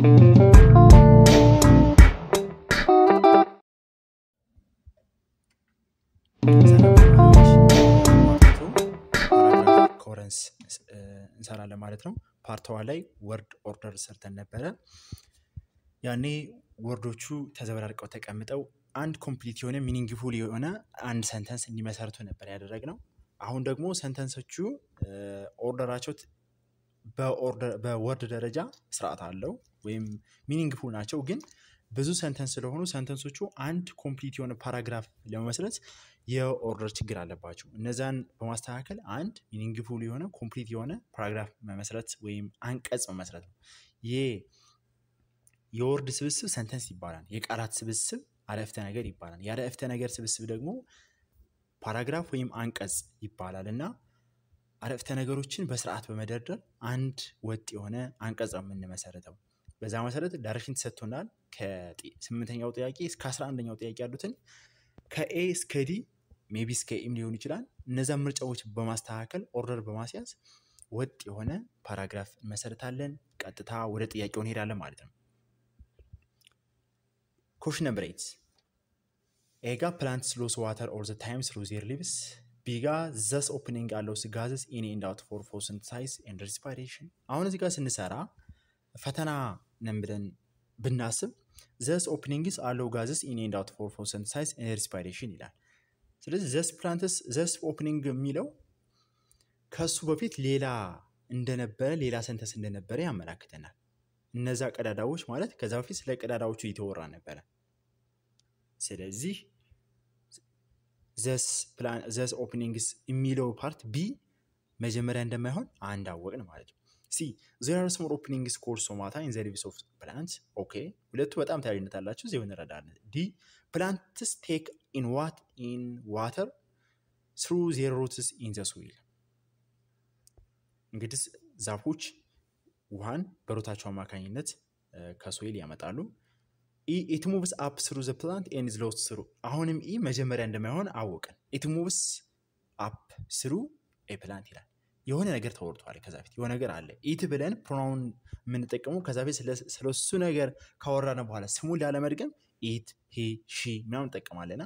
እንሰራለን ማለት ነው ፓርት 1 ላይ ወርድ ኦርደር ሰርተን ነበር ያኔ ወርዶቹ ተዘበራርቀው ተቀምጠው አንድ ኮምፕሊት የሆነ ሚኒንግፉል የሆነ አንድ ሰንተንስ እንዲመሰርቱ ነበር ያደረግነው አሁን ደግሞ ሰንተንሶቹ ኦርደራቸው በወርድ ደረጃ ስርዓት አለው ወይም ሚኒንግፉል ናቸው ግን ብዙ ሰንተንስ ስለሆኑ ሰንተንሶቹ አንድ ኮምፕሊት የሆነ ፓራግራፍ ለመመስረት የኦርደር ችግር አለባቸው እነዛን በማስተካከል አንድ ሚኒንግፉል የሆነ ኮምፕሊት የሆነ ፓራግራፍ መመስረት ወይም አንቀጽ መመስረት ነው የወርድ ስብስብ ሰንተንስ ይባላል የቃላት ስብስብ አረፍተ ነገር ይባላል የአረፍተ ነገር ስብስብ ደግሞ ፓራግራፍ ወይም አንቀጽ ይባላልና አረፍተ ነገሮችን በስርዓት በመደርደር አንድ ወጥ የሆነ አንቀጽ የምንመሰርተው በዛ መሰረት ዳይሬክሽን ተሰጥቶናል ከ8ኛው ጥያቄ እስከ 11ኛው ጥያቄ ያሉትን ከኤ እስከ ዲ ሜቢ እስከ ኤም ሊሆን ይችላል እነዛ ምርጫዎች በማስተካከል ኦርደር በማስያዝ ወጥ የሆነ ፓራግራፍ እንመሰርታለን ቀጥታ ወደ ጥያቄው እንሄዳለን ማለት ነው Question number 8 A ጋ plants lose water all the time through their leaves B ጋ thus opening allows gases in and out for photosynthesis and respiration አሁን እዚህ ጋር ስንሰራ ፈተና ነን ብለን ብናስብ thus openings allow gases in and out for photosynthesis and respiration ይላል ስለዚህ thus opening የሚለው ከሱ በፊት ሌላ ሰንተንስ እንደነበረ ያመለክተናል እነዛ ቀዳዳዎች ማለት ከዛ በፊት ስለ ቀዳዳዎቹ እየተወራ ነበር ስለዚህ thus openings የሚለው ፓርት ቢ መጀመሪያ እንደማይሆን አንድ አወቅን ማለት ነው See, there are small openings called stomata in the leaves of plants. Okay. ሁለቱ በጣም ተያያዥነት አላቸው እዚሁ እንረዳለን D. Plants take in water through their roots in the soil. እንግዲህ ዛፎች ውሃን በሩታቸው አማካኝነት ከሶይል ያመጣሉ It moves up through the plant and is lost through. አሁንም መጀመሪያ እንደማይሆን አወቅን It moves up through a plant ይላል የሆነ ነገር ተወርቷል ከዛፊት የሆነ ነገር አለ ኢት ብለን ፕሮናውን ምን ተጠቀሙ ከዛፊት ስለሱ ነገር ካወራና በኋላ ስሙን ያለመድገም ኢት ሂ ሺ ምናምን ተጠቀማለና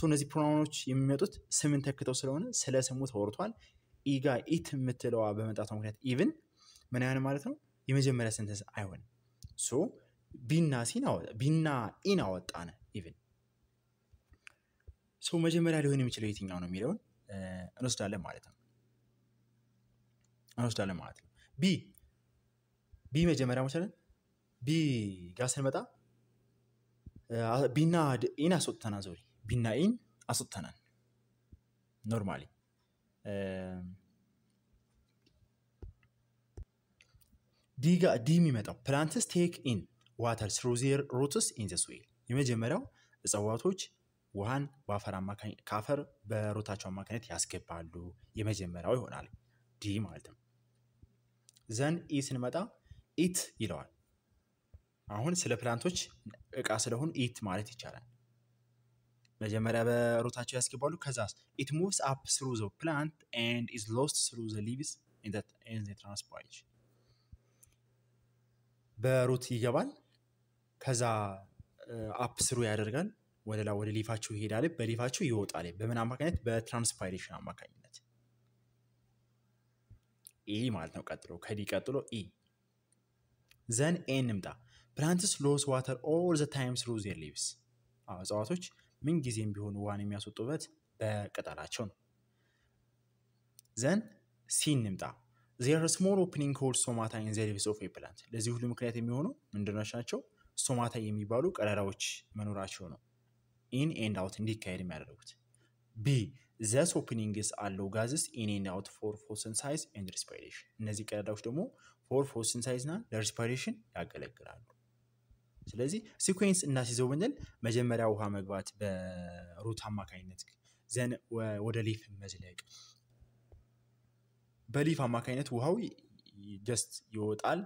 እነዚህ ፕሮናውኖች የሚመጡት ስምን ተክተው ስለሆነ ስለ ስሙ ተወርቷል ኢጋ ኢት የምትለዋ በመጣቷ ምክንያት ኢቭን ምን ያህል ማለት ነው የመጀመሪያ ሰንተንስ አይሆንም ቢና ኢን አወጣነ ኢቭን መጀመሪያ ሊሆን የሚችለው የትኛው ነው የሚለውን እንወስዳለን ማለት ነው ቢ መጀመሪያ መሰለን ቢ ጋር ስንመጣ ቢና ኢን አስወጥተናል ዞሪ ቢና ኢን አስወጥተናል ኖርማሊ ዲ የሚመጣው plants take in water through their roots in the soil የመጀመሪያው እጽዋቶች ውሃን ከአፈር በሩታቸው አማካኝነት ያስገባሉ የመጀመሪያው ይሆናል ዲ ማለት ነው ዘን ስንመጣ ኢት ይለዋል አሁን ስለ ፕላንቶች እቃ ስለሆኑ ኢት ማለት ይቻላል መጀመሪያ በሩታቸው ያስገባሉ ከዛስ it moves up through the plant and is lost through the leaves in the transpiration በሩት ይገባል ከዛ አፕ ስሩ ያደርጋል ወደ ሊፋቸው ይሄዳል በሊፋቸው ይወጣል በምን አማካኝነት በትራንስፓይሬሽን አማካኝነት ማለት ነው ቀጥሎ ከዲ ቀጥሎ then እንምጣ plants lose water all the time through their leaves እጽዋቶች ምን ጊዜም ቢሆን ውሃን የሚያስወጡበት በቅጠላቸው ነው then እንምጣ there are small opening called stomata in the leaves of a plant ለዚህ ሁሉ ምክንያት የሚሆኑ ምንድነው ስቶማታ የሚባሉ ቀዳዳዎች መኖራቸው ነው in and out እንዲካሄድ የሚያደርጉት b thus openings allow gases in and out for photosynthesis and respiration እነዚህ ቀዳዳዎች ደግሞ for photosynthesis እና respiration ያገለግላሉ ስለዚህ ሲኩዌንስ እናስይዘው ብንል መጀመሪያ ውሃ መግባት በሩት አማካኝነት ዘን ወደ ሊፍ መዝለቅ በሊፍ አማካኝነት ውሃው ጀስት ይወጣል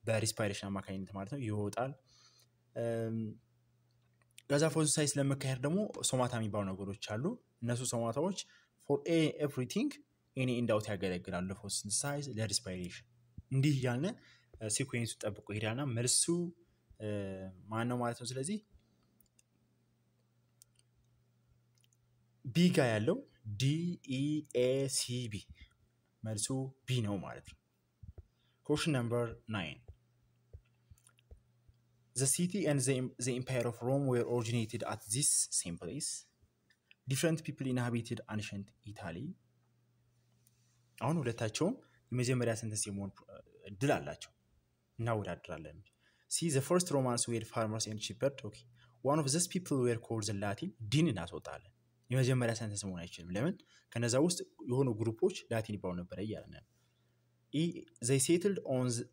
በሪስፓይሬሽን አማካኝነት ማለት ነው ይወጣል ከዛ ፎቶሲንተሲስ ለመካሄድ ደግሞ ሶማታ የሚባሉ ነገሮች አሉ እነሱ ሶማታዎች for everything in and out ያገለግላሉ ለፎቶሲንተሲስ ለሪስፓይሬሽን እንዲህ ያልነ ሲኩዌንሱ ጠብቆ ይሄዳልና መልሱ ማን ነው ማለት ነው? ስለዚህ ቢ ጋር ያለው DEACB መልሱ ቢ ነው ማለት ነው። Question number 9. The city and the empire of Rome were originated at this same place. Different people inhabited ancient Italy. አሁን ሁለታቸውም የመጀመሪያ ሰንተንስ የመሆን እድል አላቸው። እናወዳድራለን። See, the first Romans were farmers and shepherds. Okay. One of these people were called the Latin. ዲን እናስወጣለን። የመጀመሪያ ሰንተንስ መሆን አይችልም። ለምን? ከነዛ ውስጥ የሆኑ ግሩፖች ላቲን ይባሉ ነበር እያለን ነው። They settled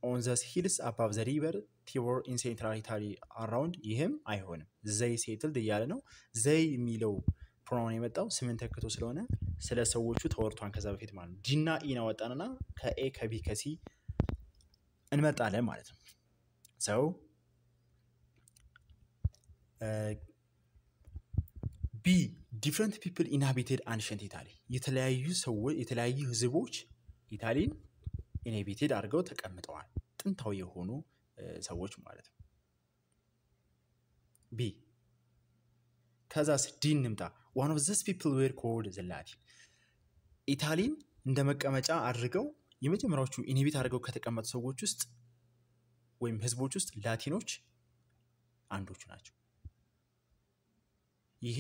on the hills above the river Tiber in central Italy around. ይህም አይሆንም። they settled እያለ ነው። they የሚለው ፕሮናውን የመጣው ስምን ተክቶ ስለሆነ ስለ ሰዎቹ ተወርቷን ከዛ በፊት ማለት ነው። ዲና ኢን አወጣንና ከኤ ከቢ ከሲ እንመጣለን ማለት ነው። so B different people inhabited ancient Italy. የተለያዩ ሰዎች የተለያዩ ህዝቦች ኢታሊን ኢንሃቢቴድ አድርገው ተቀምጠዋል። ጥንታዊ የሆኑ ሰዎች ማለት ነው። ቢ ከዛስ ዲን እንምጣ። one of these people were called the Latin. ኢታሊን እንደ መቀመጫ አድርገው የመጀመሪያዎቹ ኢንሃቢት አድርገው ከተቀመጡ ሰዎች ውስጥ ወይም ህዝቦች ውስጥ ላቲኖች አንዶቹ ናቸው። ይሄ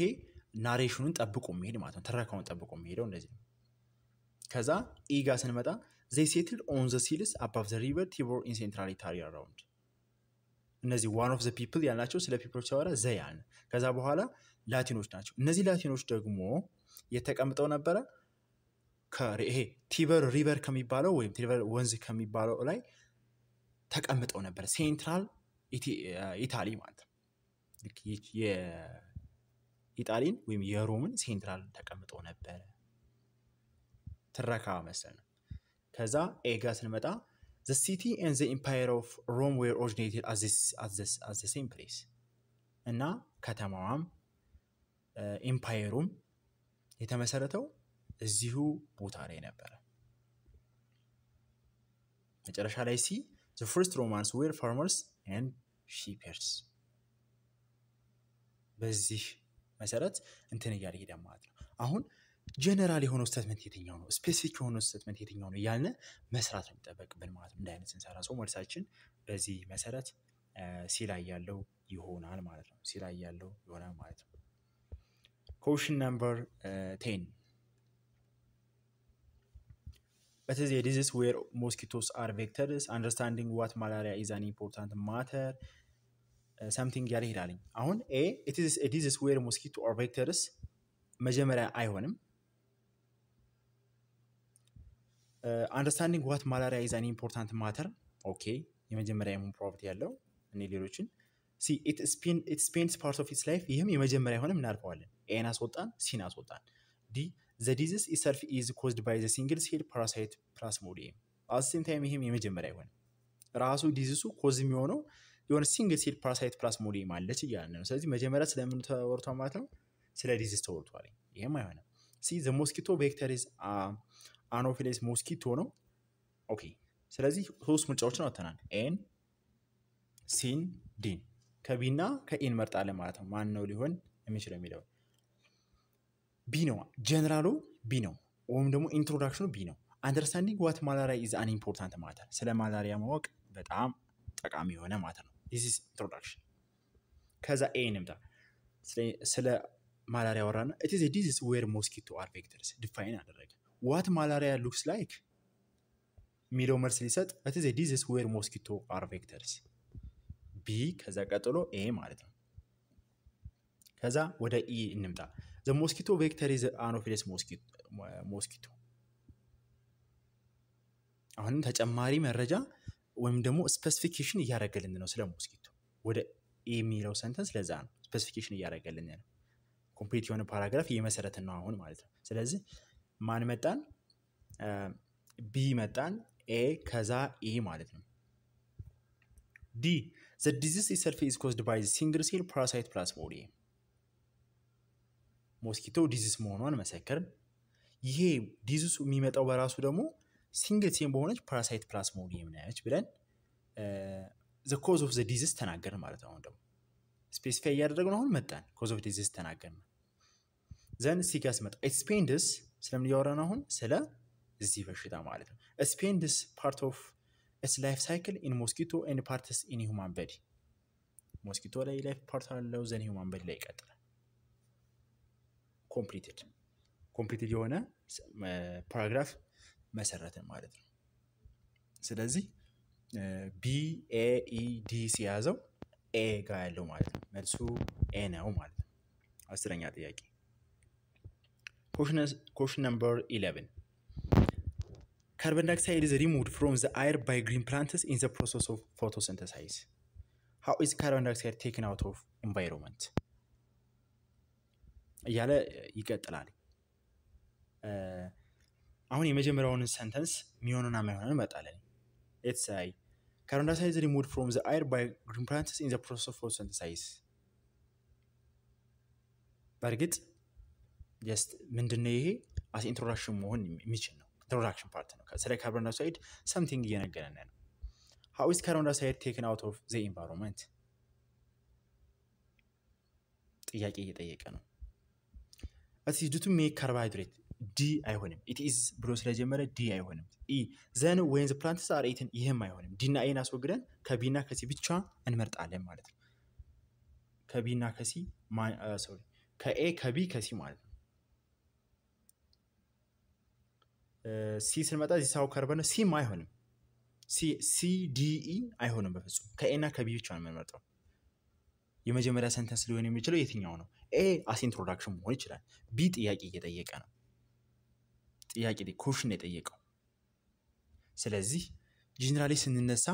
ናሬሽኑን ጠብቆ የሚሄድ ማለት ነው። ተረካውን ጠብቆ የሚሄደው እንደዚህ ነው። ከዛ ኢጋ ስንመጣ they settled on the hills above the river Tiber in central Italy around. እነዚህ one of the people ያልናቸው ስለ ፒፕሎች ሲያወራ ዘ ያልን ከዛ በኋላ ላቲኖች ናቸው። እነዚህ ላቲኖች ደግሞ የተቀምጠው ነበረ ይሄ ቲበር ሪቨር ከሚባለው ወይም ቲበር ወንዝ ከሚባለው ላይ ተቀምጠው ነበር። ሴንትራል ኢታሊ ማለት ነው። የኢጣሊን ወይም የሮምን ሴንትራል ተቀምጠው ነበር። ትረካ መሰለ። ከዛ ኤጋ ስንመጣ the city and the empire of Rome were originated at the same place. እና ከተማዋም ኤምፓየሩም የተመሰረተው እዚሁ ቦታ ላይ ነበር። መጨረሻ ላይ ሲ the first Romans were farmers and shepherds. በዚህ መሰረት እንትን እያለ ሄደ ማለት ነው። አሁን ጀነራል የሆነው ስቴትመንት የትኛው ነው? ስፔሲፊክ የሆነው ስቴትመንት የትኛው ነው? ያልነ መስራት ነው የሚጠበቅብን ማለት ነው። እንደ አይነት ስንሰራ ሰው መልሳችን በዚህ መሰረት ሲ ላይ ያለው ይሆናል ማለት ነው። ሲ ላይ ያለው ይሆናል ማለት ነው። Question number 10. What is a disease where mosquitoes are vectors? Understanding what malaria is an important matter. Something ያለ ይላልኝ። አሁን it is a disease where mosquitoes are vectors መጀመሪያ አይሆንም። Understanding what malaria is an important matter. Okay. የመጀመሪያ የሆነ ፕሮፐርቲ ያለው እኔ ሌሎችን see it spends part of its life ይሄም የመጀመሪያ ሆነ እናልፈዋለን። ኤን አስወጣን ሲን አስወጣን። ዲ the disease itself is caused by the single cell parasite Plasmodium. at the same time ይሄም የመጀመሪያ ይሆነ ራሱ ዲዚሱ ኮዝ የሚሆነው የሆነ ሲንግል ሴል ፓራሳይት ፕላስሞዲየም አለች እያልን ነው። ስለዚህ መጀመሪያ ስለምን ተወርቷል ማለት ነው? ስለ ዲዚዝ ተወርቷል። ይሄም አይሆንም። see the mosquito vector is Anopheles mosquito ነው። ኦኬ ስለዚህ ሶስት ምርጫዎችን አውጥተናል። ኤን ሲን ዲን ከቢና ከኤን መርጣለን ማለት ነው። ማን ነው ሊሆን የሚችለው የሚለው ቢ ነው። ጀነራሉ ቢ ነው ወይም ደግሞ ኢንትሮዳክሽኑ ቢ ነው። አንደርስታንዲንግ ዋት ማላሪያ ኢዝ አን ኢምፖርታንት ማተር ስለ ማላሪያ ማወቅ በጣም ጠቃሚ የሆነ ማተር ነው። this is introduction። ከዛ ኤ እንምጣ። ስለ ማላሪያ ወራና it is a disease where mosquito are vectors define አደረገ። what malaria looks like ሚለው መልስ ሊሰጥ it is a disease where mosquito are vectors ቢ ከዛ ቀጥሎ ኤ ማለት ነው። ከዛ ወደ ኢ እንምጣ። the mosquito vector is Anopheles mosquito። አሁን ተጨማሪ መረጃ ወይም ደግሞ ስፔሲፊኬሽን እያደረገልን ነው ስለ ሞስኪቶ። ወደ ኤ የሚለው ሰንተንስ ለዛ ነው ስፔሲፊኬሽን እያደረገልን ነው። ኮምፕሊት የሆነ ፓራግራፍ እየመሰረትን ነው አሁን ማለት ነው። ስለዚህ ማን መጣን? ቢ መጣን፣ ኤ ከዛ ኢ ማለት ነው። ዲ the disease itself is caused by the single cell parasite Plasmodium። ሞስኪቶ ዲዚዝ መሆኗን መሰከርን። ይሄ ዲዚዙ የሚመጣው በራሱ ደግሞ ሲንግል ሴል በሆነች ፓራሳይት ፕላስሞዲየም ነች ብለን the cause of the disease ተናገርን ማለት ነው። አሁን ደግሞ ስፔሲፋይ ያደረግነው አሁን መጣን cause of disease ተናገርን። then ሲጋስ መጣ expends ስለምን ያወራን አሁን ስለ እዚህ በሽታ ማለት ነው። expends part of its life cycle in mosquito and parts in human body mosquito ላይ life part አለው then human body ላይ ይቀጥላል። completed የሆነ ፓራግራፍ መሰረትን ማለት ነው። ስለዚህ B A E D ሲያዘው A ጋር ያለው ማለት ነው። መልሱ A ነው ማለት ነው። 10ኛ ጥያቄ question number 11 carbon dioxide is removed from the air by green plants in the process of photosynthesis. How is carbon dioxide taken out of environment? ያለ ይቀጥላል። አሁን የመጀመሪያውን ሰንተንስ ሚሆንና ማይሆንን መጣለን። let's say carbon dioxide is removed from the air by green plants in the process of photosynthesis. በርግጥ just ምንድነው ይሄ as introduction መሆን የሚችል ነው። introduction part ነው። ስለ carbon dioxide something እየነገረን ነው። how is carbon dioxide taken out of the environment? ጥያቄ እየጠየቀ ነው። it is due to make carbohydrate D አይሆንም it is ብሎ ስለጀመረ D አይሆንም E then when the plants are eaten ይሄም አይሆንም D እና A አስወግደን ከB እና ከC ብቻ እንመርጣለን ማለት ነው። ከB እና ከC sorry ከA ከB ከC ማለት ነው። C ስንመጣ እዚህ ሳው ካርበን C አይሆንም C D E አይሆንም በፍጹም ከA እና ከB ብቻ ነው የምንመርጠው። የመጀመሪያ ሰንተንስ ሊሆን የሚችለው የትኛው ነው? A as introduction መሆን ይችላል። B ጥያቄ እየጠየቀ ነው። ጥያቄ ኮሽን የጠየቀው። ስለዚህ ጀነራሊ ስንነሳ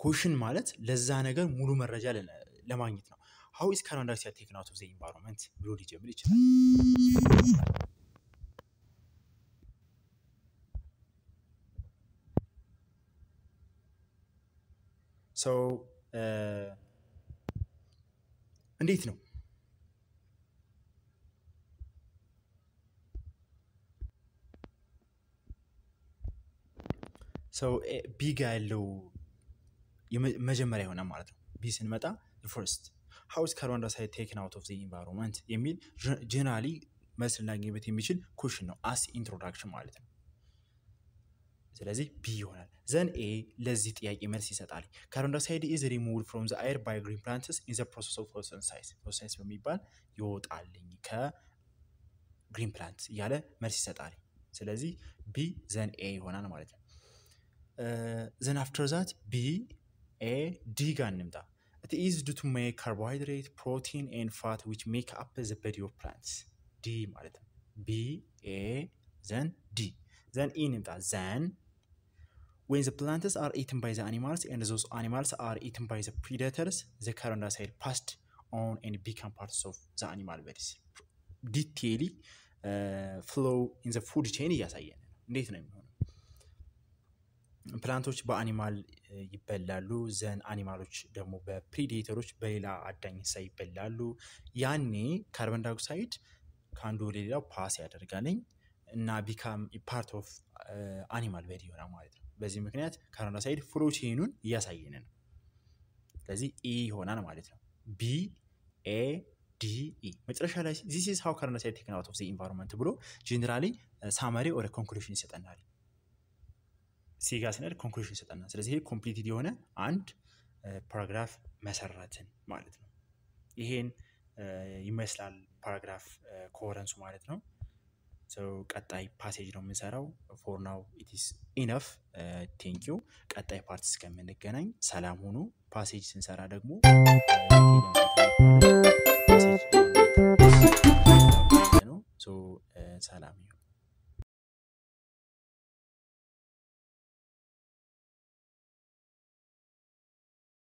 ኮሽን ማለት ለዛ ነገር ሙሉ መረጃ ለማግኘት ነው። how is carbon dioxide taken out of the environment ብሎ ሊጀምር ይችላል። so እንዴት ነው so B ጋር ያለው የመጀመሪያ ይሆናል ማለት ነው። B ስንመጣ the first how is carbon dioxide taken out of the environment የሚል ጀነራሊ መልስ ልናገኝበት የሚችል ኩዌስችን ነው as introduction ማለት ነው። ስለዚህ B ይሆናል። then A ለዚህ ጥያቄ መልስ ይሰጣል። carbon dioxide is removed from the air by green plants in the process of photosynthesis photosynthesis በሚባል ይወጣልኝ ከግሪን ፕላንት ያለ መልስ ይሰጣል። ስለዚህ B then A ይሆናል ማለት ነው። then after that B A D ጋር እንምጣ it is due to make carbohydrate protein and fat which make up the body of plants D ማለት ነው። B A then D then E እንምጣ then when the plants are eaten by the animals and those animals are eaten by the predators the carbon dioxide passed on and become parts of the animal bodies detail flow in the food chain እያሳየን ነው። እንዴት ነው የሚሆነው? ፕላንቶች በአኒማል ይበላሉ ዘን አኒማሎች ደግሞ በፕሪዴተሮች በሌላ አዳኝ እንስሳ ይበላሉ። ያኔ ካርቦን ዳይኦክሳይድ ካንዱ ሌላው ፓስ ያደርጋልኝ እና ቢካም ፓርት ኦፍ አኒማል ቦዲ ይሆናል ማለት ነው። በዚህ ምክንያት ካርቦን ዳይኦክሳይድ ፕሮቲኑን እያሳየን ነው። ስለዚህ E ይሆናል ማለት ነው። B A D E መጨረሻ ላይ this is how carbon dioxide taken out of the environment ብሎ ጀነራሊ ሳማሪ ኦር ኮንክሉዥን ይሰጠናል። ሲጋስነር ኮንክሉዥን ይሰጠናል። ስለዚህ ይሄ ኮምፕሊትድ የሆነ አንድ ፓራግራፍ መሰረትን ማለት ነው። ይሄን ይመስላል ፓራግራፍ ኮሄረንሱ ማለት ነው። so ቀጣይ ፓሴጅ ነው የምንሰራው። for now it is enough thank you ቀጣይ ፓርት እስከምንገናኝ ሰላም ሁኑ። ፓሴጅ ስንሰራ ደግሞ ፓሴጅ ነው so ሰላም